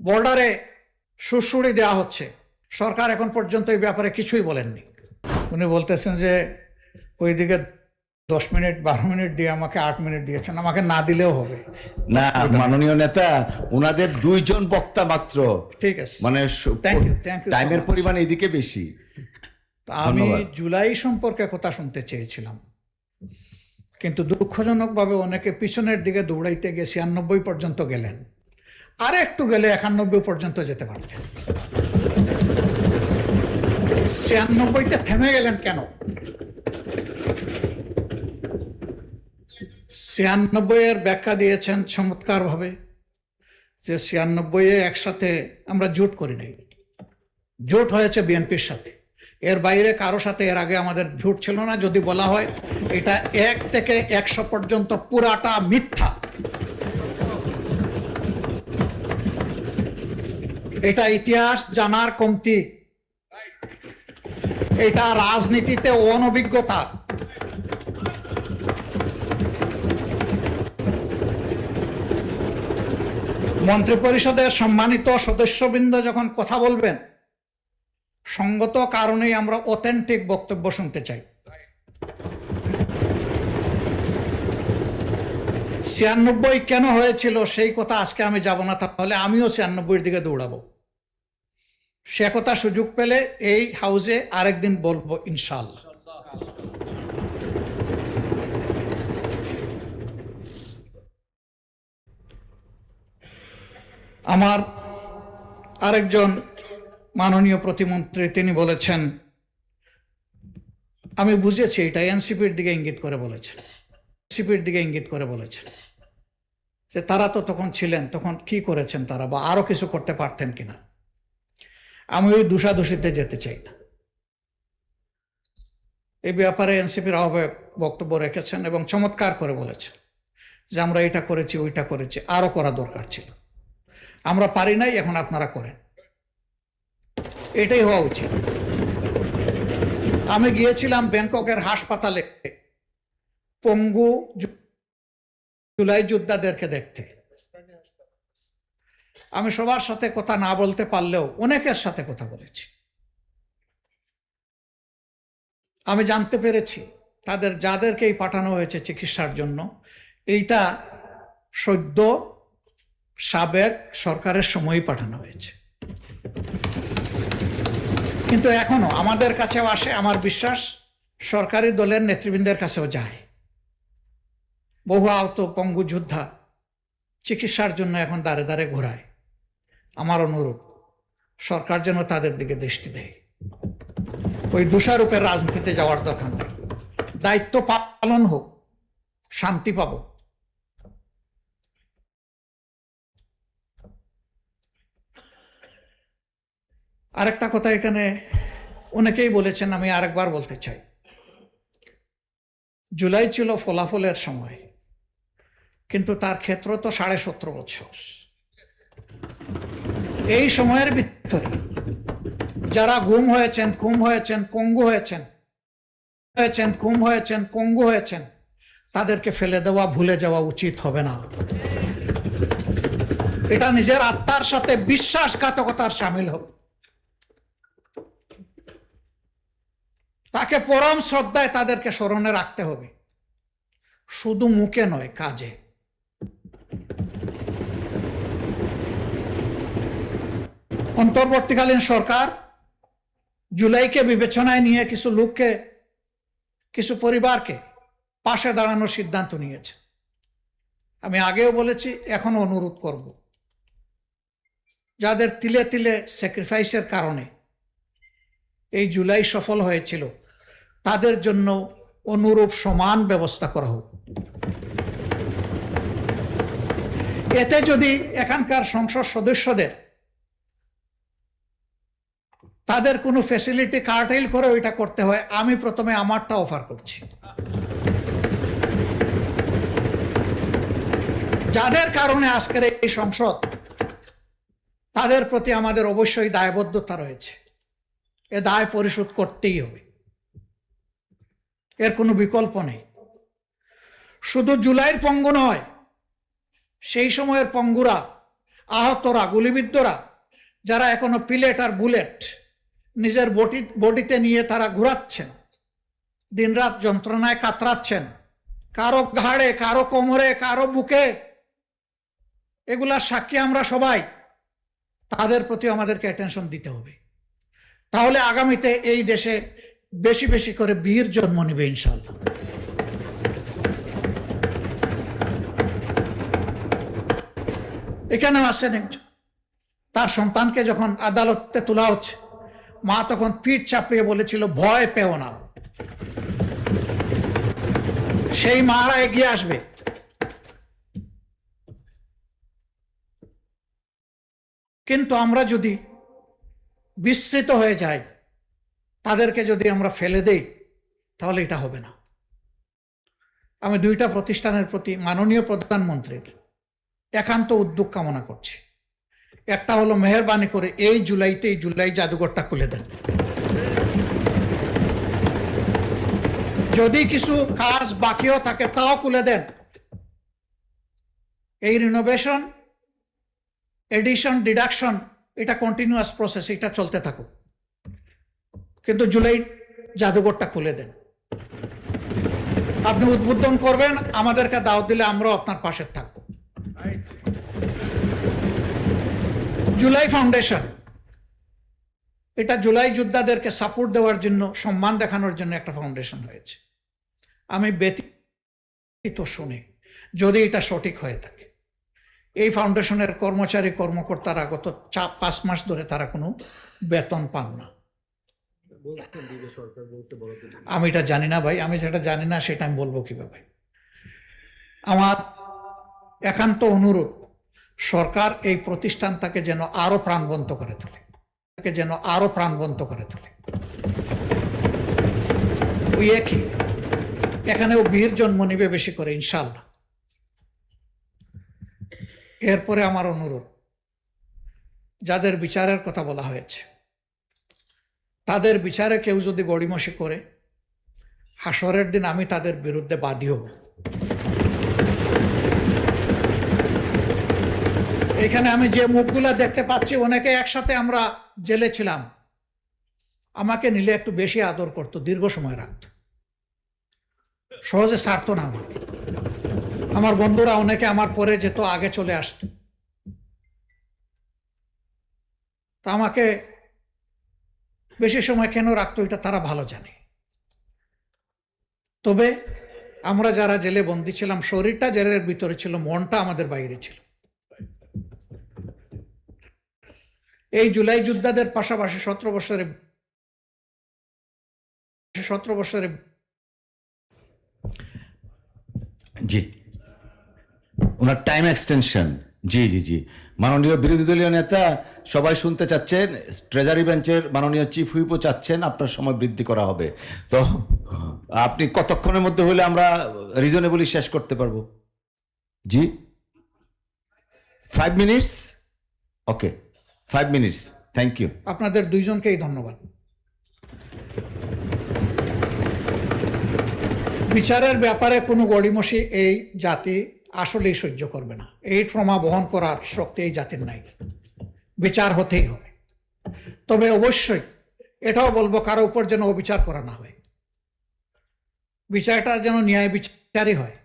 বর্ডারে সুড়সুড়ি দেওয়া হচ্ছে, সরকার এখন পর্যন্ত এই ব্যাপারে কিছুই বলেননি। উনি বলতেছেন যে ওইদিকে 10 মিনিট 12 মিনিট দিয়ে আমাকে 8 মিনিট দিয়েছেন, আমাকে না দিলেও হবে না। মাননীয় নেতা, ওনাদের 2 জন বক্তা মাত্র, ঠিক আছে, মানে থ্যাংক ইউ টাইমের পরিমাণ এদিকে বেশি। আমি জুলাই সম্পর্কে কথা শুনতে চেয়েছিলাম, কিন্তু দুঃখজনকভাবে অনেকে পিছনের দিকে দৌড়াইতে গিয়ে 96 পর্যন্ত গেলেন, আর একটু গেলে 91 পর্যন্ত যেতে পারতেন। 96তে থেমে গেলেন কেন? 96-এর ব্যাখ্যা দিয়েছেন চমৎকারভাবে, যে 96-এ একসাথে আমরা জোট করি নাই, জোট হয়েছে বিএনপির সাথে, এর বাইরে কারো সাথে এর আগে আমাদের জোট ছিল না। যদি বলা হয় এটা 1 থেকে 100 পর্যন্ত পুরাটা মিথ্যা। এটা ইতিহাস জানার কমতি, এটা রাজনীতিতে অনভিজ্ঞতা। মন্ত্রিপরিষদের সম্মানিত সদস্যবৃন্দ যখন কথা বলবেন, সঙ্গত কারণেই আমরা অথেন্টিক বক্তব্য শুনতে চাই। 96 কেন হয়েছিল সেই কথা আজকে আমি যাব না, তাহলে আমিও 96-এর দিকে দৌড়াবো। সে কথা সুযোগ পেলে এই হাউসে আরেকদিন বলবো ইনশাআল্লাহ। আমার আরেকজন মাননীয় প্রতিমন্ত্রী তিনি বলেছেন, আমি বুঝেছি এটা এনসিপির দিকে ইঙ্গিত করে বলেছেন, এনসিপির দিকে ইঙ্গিত করে বলেছেন যে তারা তো তখন ছিলেন, তখন কি করেছেন তারা, বা আরো কিছু করতে পারতেন কিনা। আমি ওই দোষাদোষিতে যেতে চাই না। এই ব্যাপারে এনসিপির আহ্বায়ক বক্তব্য রেখেছেন এবং চমৎকার করে বলেছেন যে আমরা এটা করেছি ওইটা করেছি, আরো করা দরকার ছিল, আমরা পারি নাই, এখন আপনারা করেন, এটাই হওয়া উচিত। আমি গিয়েছিলাম ব্যাংককের হাসপাতালে পঙ্গু জুলাই যোদ্ধাদেরকে দেখতে। আমি সবার সাথে কথা না বলতে পারলেও অনেকের সাথে কথা বলেছি। আমি জানতে পেরেছি তাদের যাদেরকেই পাঠানো হয়েছে চিকিৎসার জন্য, এইটা সদ্য সাবেক সরকারের সময়ই পাঠানো হয়েছে, কিন্তু এখনো আমাদের কাছেও আসে। আমার বিশ্বাস সরকারি দলের নেতৃবৃন্দের কাছেও যায়। বহু আহত পঙ্গু যোদ্ধা চিকিৎসার জন্য এখন দাঁড়ে দাঁড়ে ঘোরায়। আমার অনুরোধ, সরকার যেন তাদের দিকে দৃষ্টি দেয়। ওই দোষারোপের রাজনীতিতে যাওয়ার দরকার নেই, দায়িত্ব পালন হোক, শান্তি পাব। আরেকটা কথা এখানে অনেকেই বলেছেন, আমি আরেকবার বলতে চাই, জুলাই ছিল ফলাফলের সময়, কিন্তু তার ক্ষেত্র তো 17.5 বছর। এই সময়ের ভিতরে যারা গুম হয়েছেন, খুন হয়েছেন, পঙ্গু হয়েছেন, খুন হয়েছেন, পঙ্গু হয়েছেন, তাদেরকে ফেলে দেওয়া, ভুলে যাওয়া উচিত হবে না। এটা নিজের আত্মার সাথে বিশ্বাসঘাতকতার সামিল হবে। তাকে পরম শ্রদ্ধায় তাদেরকে স্মরণে রাখতে হবে, শুধু মুখে নয়, কাজে। অন্তর্বর্তীকালীন সরকার জুলাইকে বিবেচনায় নিয়ে কিছু লোককে, কিছু পরিবারকে পাশে দাঁড়ানোর সিদ্ধান্ত নিয়েছে। আমি আগেও বলেছি, এখনো অনুরোধ করব, যাদের তিলে তিলে স্যাক্রিফাইসের কারণে এই জুলাই সফল হয়েছিল, তাদের জন্য অনুরূপ সমান ব্যবস্থা করা হোক। এতে যদি এখানকার সংসদ সদস্যদের তাদের কোনো ফ্যাসিলিটি কার্টেল করে ওইটা করতে হয়, আমি প্রথমে আমারটা অফার করছি। যাদের কারণে আজকের এই সংসদ, তাদের প্রতি আমাদের অবশ্যই দায়বদ্ধতা রয়েছে, এ দায় পরিশোধ করতেই হবে, এর কোনো বিকল্প নেই। শুধু জুলাইয়ের পঙ্গু নয়, সেই সময়ের পঙ্গুরা আহতরা, গুলিবিদ্ধরা, যারা এখনো পিলেট আর বুলেট নিজের বডিতে নিয়ে তারা ঘুরাচ্ছেন, দিনরাত যন্ত্রণায় কাতরাচ্ছেন, কারো ঘাড়ে, কারো কোমরে, কারো বুকে, এগুলা সাক্ষী আমরা সবাই। তাদের প্রতি আমাদেরকে অ্যাটেনশন দিতে হবে। তাহলে আগামীতে এই দেশে বেশি বেশি করে বীর জন্ম নিবে ইনশাআল্লাহ। এখানেও আছেন একজন, তার সন্তানকে যখন আদালতে তোলা হচ্ছে, মা তখন পিঠ চাপড়িয়ে বলেছিল, ভয় পেও না। সেই মারা এগিয়ে আসবে। কিন্তু আমরা যদি বিস্মৃত হয়ে যাই, তাদেরকে যদি আমরা ফেলে দেই, তাহলে এটা হবে না। আমি দুইটা প্রতিষ্ঠানের প্রতি মাননীয় প্রধানমন্ত্রীর একান্ত উদ্যোগ কামনা করছি। একটা হলো, মেহেরবানি করে এই জুলাই জাদুঘরটা খুলে দেন। যদি কিছু কাজ বাকিও থাকে তাও খুলে দেন। এই রিনোভেশন, এডিশন, ডিডাকশন, এটা কন্টিনিউয়াস প্রসেস, এটা চলতে থাকুক, কিন্তু জুলাই জাদুঘরটা খুলে দেন। আপনি উদ্বোধন করবেন, আমাদেরকে দাওয়াত দিলে আমরাও আপনার পাশে থাকব। জুলাই ফাউন্ডেশন, এটা জুলাই যোদ্ধাদেরকে সাপোর্ট দেওয়ার জন্য, সম্মান দেখানোর জন্য একটা ফাউন্ডেশন হয়েছে। আমি ব্যতীত শুনি, যদি এটা সঠিক হয়ে থাকে, এই ফাউন্ডেশনের কর্মচারী কর্মকর্তারা গত 5 মাস ধরে তারা কোনো বেতন পান না। আমি এটা জানি না ভাই, আমি যেটা জানি না সেটা আমি বলবো কিভাবে। আমার একান্ত অনুরোধ, সরকার এই প্রতিষ্ঠানটাকে যেন আরো প্রাণবন্ত করে তোলে, ওই একই, এখানেও বীর জন্ম নিবে বেশি করে ইনশাআল্লাহ। এরপরে আমার অনুরোধ, যাদের বিচারের কথা বলা হয়েছে, তাদের বিচারে কেউ যদি গড়িমসি করে, হাসরের দিন আমি তাদের বিরুদ্ধে বাদী হব। এখানে আমি যে মুখগুলা দেখতে পাচ্ছি, অনেকে একসাথে আমরা জেলে ছিলাম, আমাকে নিলে একটু বেশি আদর করত, দীর্ঘ সময় রাখত, সহজে ছাড়তো না আমাকে। আমার বন্ধুরা অনেকে আমার পরে যেত, আগে চলে আসতো, তা আমাকে বেশি সময় কেন রাখতো এটা তারা ভালো জানে। তবে আমরা যারা জেলে বন্দী ছিলাম, শরীরটা জেলের ভিতরে ছিল, মনটা আমাদের বাইরে ছিল। এই জুলাই যোদ্ধাদের পাশাপাশি 17 বছরে জি, ওনার টাইম এক্সটেনশন। জি জি জি, মাননীয় বিরোধী দলীয় নেতা সবাই শুনতে চাচ্ছেন, ট্রেজারি বেঞ্চের মাননীয় চিফ হুইপও চাচ্ছেন আপনার সময় বৃদ্ধি করা হবে। তো আপনি কতক্ষণের মধ্যে হলে আমরা রিজনেবলি শেষ করতে পারবো? জি, 5 minutes. Okay, 5 minutes. Thank you. আপনাদের দুইজনকেই ধন্যবাদ। বিচারের ব্যাপারে কোনো গড়িমসি এই জাতি আসলেই সহ্য করবে না। এই ট্রমা বহন করার শক্তি এই জাতির নাই। বিচার হতেই হবে। তবে অবশ্যই এটাও বলবো, কারো উপর যেন অবিচার করা না হয়, বিচারটা যেন ন্যায় বিচারই হয়।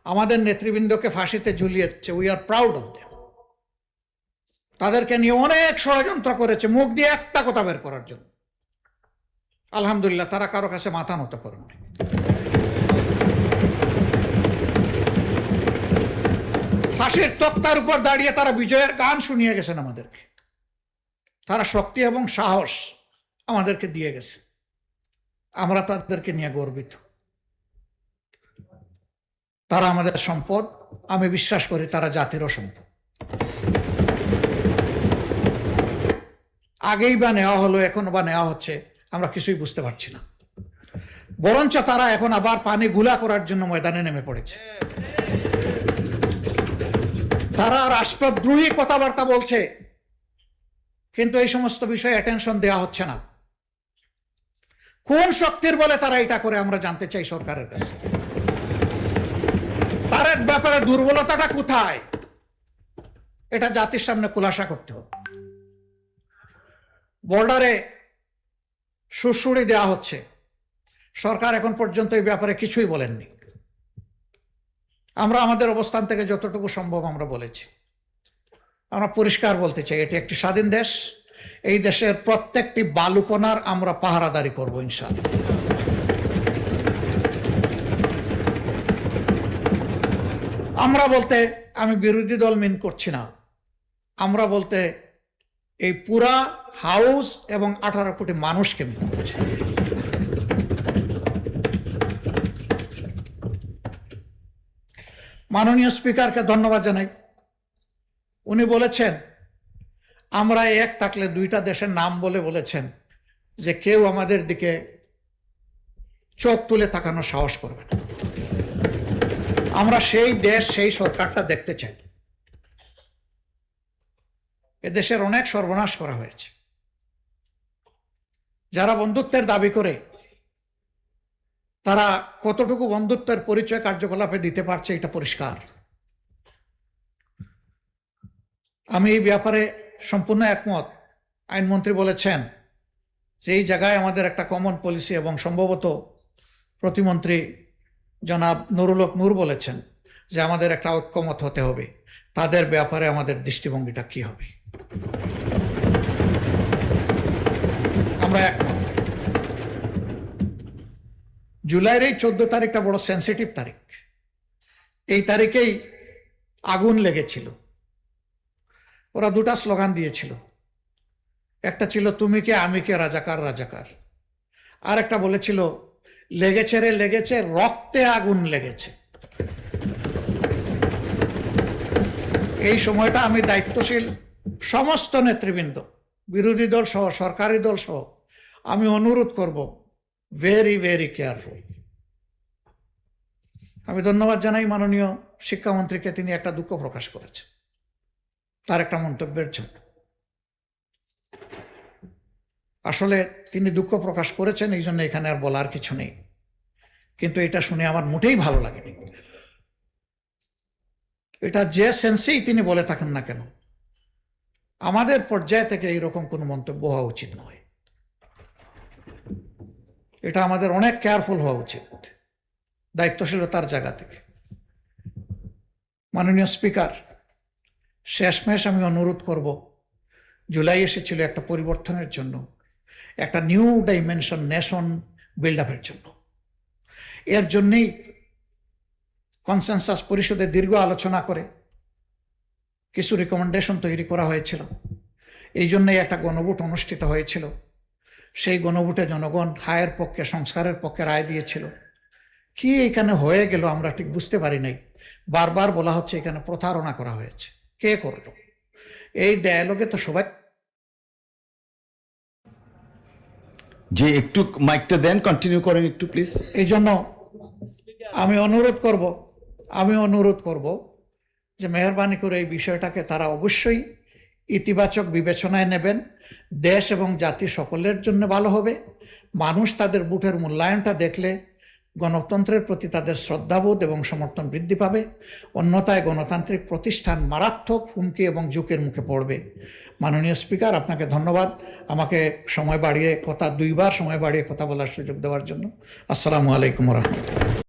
আমাদের নেতৃবৃন্দকে ফাঁসিতে ঝুলিয়েছে, we are proud of them. তাদেরকে নিয়ে অনেক ষড়যন্ত্র করেছে মুখ দিয়ে একটা কথা বের করার জন্য। আলহামদুলিল্লাহ, তারা কারো কাছে মাথা নত করেননি। ফাঁসির তক্তার উপর দাঁড়িয়ে তারা বিজয়ের গান শুনিয়ে গেছেন আমাদেরকে। তারা শক্তি এবং সাহস আমাদেরকে দিয়ে গেছে, আমরা তাদেরকে নিয়ে গর্বিত। তারা আমাদের সম্পদ, আমি বিশ্বাস করি তারা জাতিরও সম্পদ। আগেই বা নেওয়া হলো, এখন বা নেওয়া হচ্ছে, আমরা কিছুই বুঝতে পারছি না। বরঞ্চ তারা এখন আবার পানি ঘোলা করার জন্য ময়দানে নেমে পড়েছে। তারা রাষ্ট্রদ্রোহী কথাবার্তা বলছে, কিন্তু এই সমস্ত বিষয়ে অ্যাটেনশন দেওয়া হচ্ছে না। কোন শক্তির বলে তারা এটা করে আমরা জানতে চাই সরকারের কাছে। তার ব্যাপারে দুর্বলতাটা কোথায়? এটা জাতির সামনে খুলাসা করতে হবে। বর্ডারে সুড়সুড়ি দেওয়া হচ্ছে, সরকার এখন পর্যন্ত এই ব্যাপারে কিছুই বলেননি। আমরা আমাদের অবস্থান থেকে যতটুকু সম্ভব আমরা বলেছি। আমরা পরিষ্কার বলতে চাই, এটি একটি স্বাধীন দেশ। এই দেশের প্রত্যেকটি বালুকণার আমরা পাহারাদারি করব ইনশাআল্লাহ। আমরা বলতে আমি বিরোধী দল মিন করছি না, আমরা বলতে এই পুরা হাউস এবং 18 কোটি মানুষকে মিন করছি। মাননীয় স্পিকারকে ধন্যবাদ জানাই। উনি বলেছেন আমরা এক থাকলে দুইটা দেশের নাম বলেছেন যে কেউ আমাদের দিকে চোখ তুলে তাকানোর সাহস করবে না। আমরা সেই দেশ, সেই সরকারটা দেখতে চাই। এদেশের অনেক সর্বনাশ করা হয়েছে। যারা বন্ধুত্বের দাবি করে তারা কতটুকু বন্ধুত্বের পরিচয় কার্যকলাপে দিতে পারছে এটা পরিষ্কার। আমি এই ব্যাপারে সম্পূর্ণ একমত। আইনমন্ত্রী বলেছেন যে এই জায়গায় আমাদের একটা কমন পলিসি, এবং সম্ভবত প্রতিমন্ত্রী জনাব নুরুল হক নূর বলেছেন যে আমাদের একটা ঐক্যমত হতে হবে, তাদের ব্যাপারে আমাদের দৃষ্টিভঙ্গিটা কি হবে। আমরা একমত। জুলাইয়ের এই 14 তারিখটা বড় সেন্সিটিভ তারিখ। এই তারিখেই আগুন লেগেছিল। ওরা দুটা স্লোগান দিয়েছিল, একটা ছিল তুমি কে আমি কে রাজাকার রাজাকার, আর একটা বলেছিল লেগেছে রে লেগেছে, রক্তে আগুন লেগেছে। এই সময়টা আমি দায়িত্বশীল সমস্ত নেতৃবৃন্দ, বিরোধী দল সহ সরকারি দল সহ আমি অনুরোধ করব, ভেরি ভেরি কেয়ারফুল। আমি ধন্যবাদ জানাই মাননীয় শিক্ষামন্ত্রীকে, তিনি একটা দুঃখ প্রকাশ করেছেন তার একটা মন্তব্যের জন্য। আসলে তিনি দুঃখ প্রকাশ করেছেন, এই জন্য এখানে আর বলার কিছু নেই, কিন্তু এটা শুনে আমার মোটেই ভালো লাগেনি। এটা যে সেন্সেই তিনি বলে থাকেন না কেন, আমাদের পর্যায় থেকে এইরকম কোনো মন্তব্য হওয়া উচিত নয়। এটা আমাদের অনেক কেয়ারফুল হওয়া উচিত দায়িত্বশীলতার জায়গা থেকে। মাননীয় স্পিকার, শেষমেশ আমি অনুরোধ করব, জুলাই এসেছিল একটা পরিবর্তনের জন্য, একটা নিউ ডাইমেনশন নেশন বিল্ড আপের জন্য। এর জন্যেই কনসেনসাস পরিষদে দীর্ঘ আলোচনা করে কিছু রিকমেন্ডেশন তৈরি করা হয়েছিল। এই জন্যই একটা গণভোট অনুষ্ঠিত হয়েছিল। সেই গণভোটে জনগণ হায়ের পক্ষে, সংস্কারের পক্ষে রায় দিয়েছিল। কি এখানে হয়ে গেল আমরা ঠিক বুঝতে পারি নাই। বারবার বলা হচ্ছে এখানে প্রতারণা করা হয়েছে। কে করলো? এই ডায়ালগে তো সবাই। যে একটু মাইকটা দেন, কন্টিনিউ করেন একটু প্লিজ। এই জন্য আমি অনুরোধ করব যে মেহরবানি করে এই বিষয়টাকে তারা অবশ্যই ইতিবাচক বিবেচনায় নেবেন। দেশ এবং জাতি সকলের জন্য ভালো হবে। মানুষ তাদের ভোটের মূল্যায়নটা দেখলে গণতন্ত্রের প্রতি তাদের শ্রদ্ধাবোধ এবং সমর্থন বৃদ্ধি পাবে। অন্যথায় গণতান্ত্রিক প্রতিষ্ঠান মারাত্মক হুমকি এবং ঝুঁকির মুখে পড়বে। মাননীয় স্পিকার, আপনাকে ধন্যবাদ আমাকে দুইবার সময় বাড়িয়ে কথা বলার সুযোগ দেওয়ার জন্য। আসসালামু আলাইকুম রহমতুল্লাহ।